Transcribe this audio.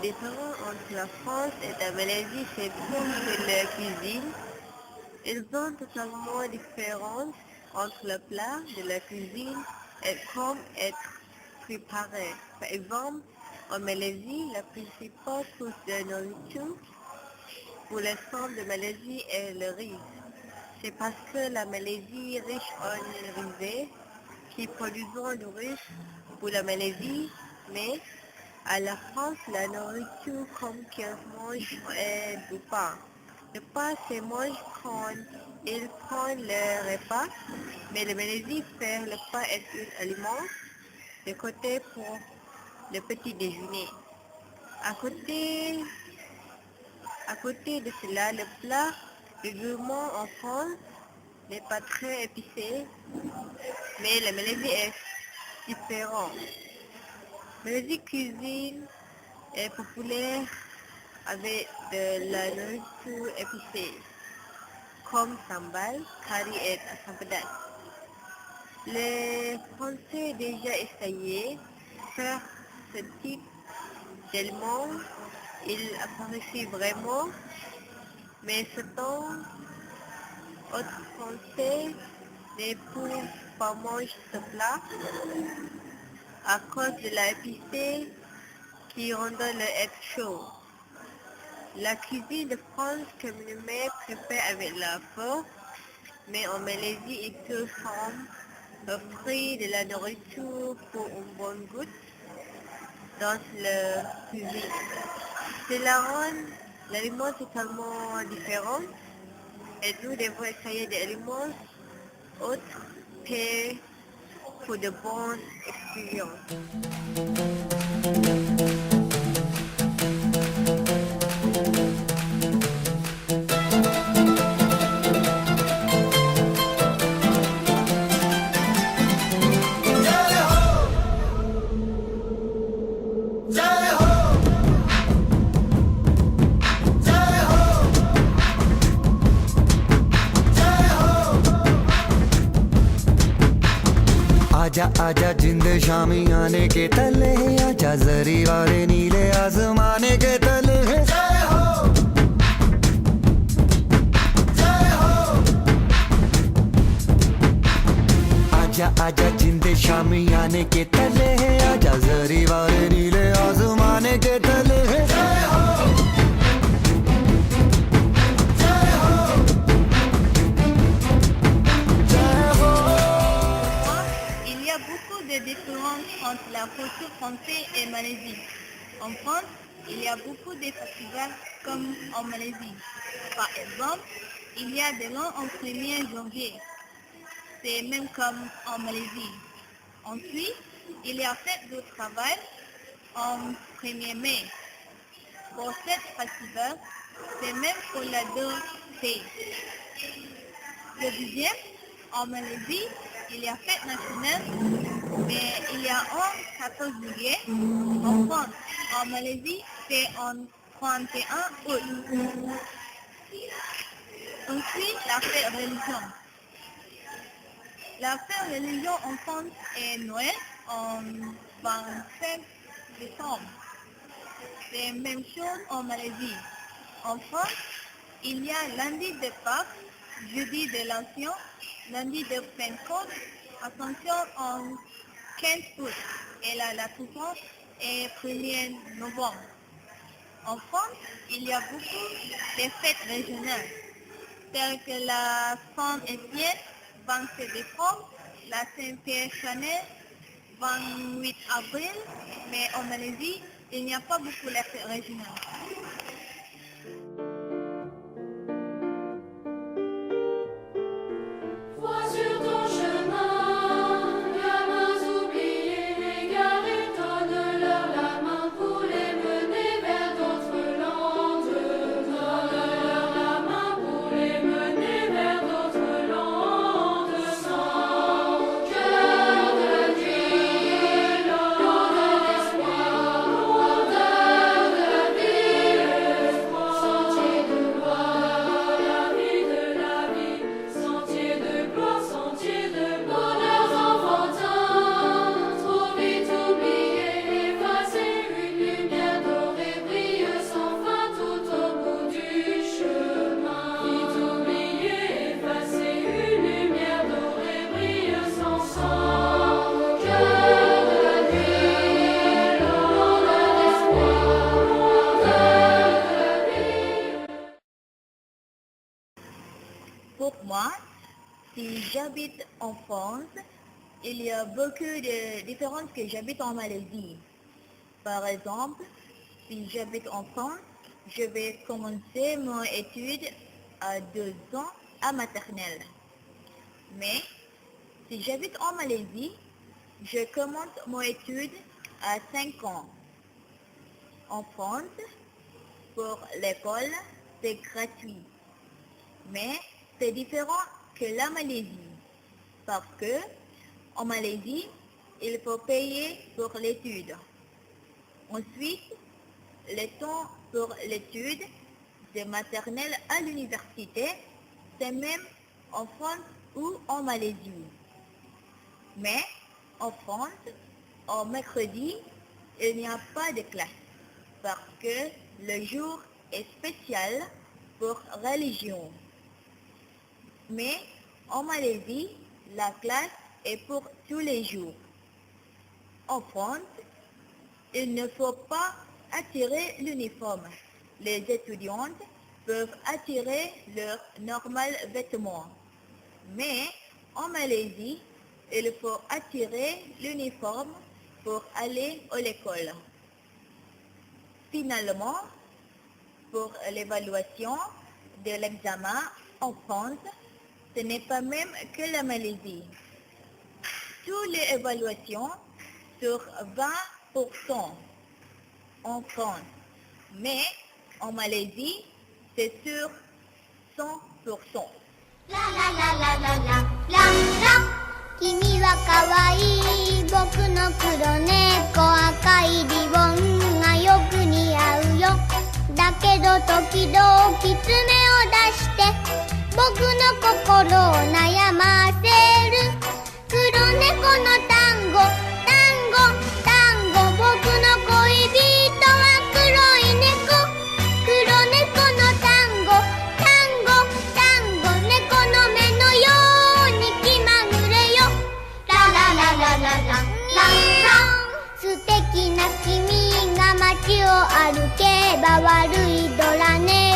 différence entre la France et la Malaisie, c'est pour la cuisine. Ils sont totalement différents entre le plat de la cuisine et comment être préparé. Par exemple, en Malaisie, la principale source de nourriture pour les femmes de Malaisie est le riz. C'est parce que la Malaisie est riche en risée qui produisent du riz pour la Malaisie, mais à la France, la nourriture comme qu'ils mangent est du pain. Le pain se mange quand ils prennent le repas, mais la Malaisie fait le pain est un aliment de côté pour le petit déjeuner. À côté, à côté de cela, le plat régulièrement en France n'est pas très épicé, mais la Malaisie est différente. La Malaisie cuisine est populaire avec de la nourriture épicée, comme sambal, curry et asam pedas. Les Français ont déjà essayé de faire ce type d'aliments. Ils apprécient vraiment, mais cependant, autres Français ne peuvent pas manger ce plat à cause de l'épicé qui rend le être chaud. La cuisine de France communément prépare avec la feu, mais en Malaisie, ils peuvent offrir de la nourriture pour un bon goût dans la cuisine. Cela rend l'aliment totalement différent et nous devons essayer des aliments autres que pour de bonnes expériences. आजा आजा जिंद शामी आने के तले आजा जरी वाले नीले आसमाने के तले जय हो जय हो आजा आजा जिंद शामी आने के तले आजा जरी वाले नीले आसमाने के तले जय हो De différence entre la culture française et Malaisie. En France, il y a beaucoup de festivals comme en Malaisie. Par exemple, il y a des langues en 1er janvier. C'est même comme en Malaisie. Ensuite, il y a fête du travail en 1er mai. Pour cet festival, c'est même pour la 2 pays. Le deuxième, en Malaisie, il y a fête nationale, mais il y a en 14 juillet. En France, en Malaisie, c'est en 31 août. Ensuite, la fête religion. La fête religion en France est Noël en 25 décembre. C'est la même chose en Malaisie. En France, il y a lundi de Pâques, jeudi de l'Ancien, lundi de Pentecôte, Ascension en 15 août et la Toussaint est 1er novembre. En France, il y a beaucoup de fêtes régionales, telles que la Saint-Étienne, 27 décembre, la Saint-Pierre-Chanel, 28 avril, mais en Malaisie, il n'y a pas beaucoup de fêtes régionales. Moi, si j'habite en France, il y a beaucoup de différences que j'habite en Malaisie. Par exemple, si j'habite en France, je vais commencer mon étude à 2 ans à maternelle. Mais si j'habite en Malaisie, je commence mon étude à 5 ans. En France, pour l'école, c'est gratuit. Mais c'est différent que la Malaisie. Parce que en Malaisie, il faut payer pour l'étude. Ensuite, le temps pour l'étude de maternelle à l'université, c'est même en France ou en Malaisie. Mais en France, au mercredi, il n'y a pas de classe parce que le jour est spécial pour religion. Mais en Malaisie, la classe est pour tous les jours. En France, il ne faut pas attirer l'uniforme. Les étudiantes peuvent attirer leurs normaux vêtements. Mais en Malaisie, il faut attirer l'uniforme pour aller à l'école. Finalement, pour l'évaluation de l'examen en France, ce n'est pas même que la Malaisie. Toutes les évaluations sur 20% en France, mais en Malaisie, c'est sur 100%. La la la la la la la la 君は可愛い僕の黒猫赤いリボンがよく似合うよだけど時々爪を出して僕の心を悩ませる黒猫の単語単語単語僕の恋人は黒い猫黒猫の単語単語単語猫の目のように気まぐれよララララララララ素敵な君が街を歩けば悪いドラ猫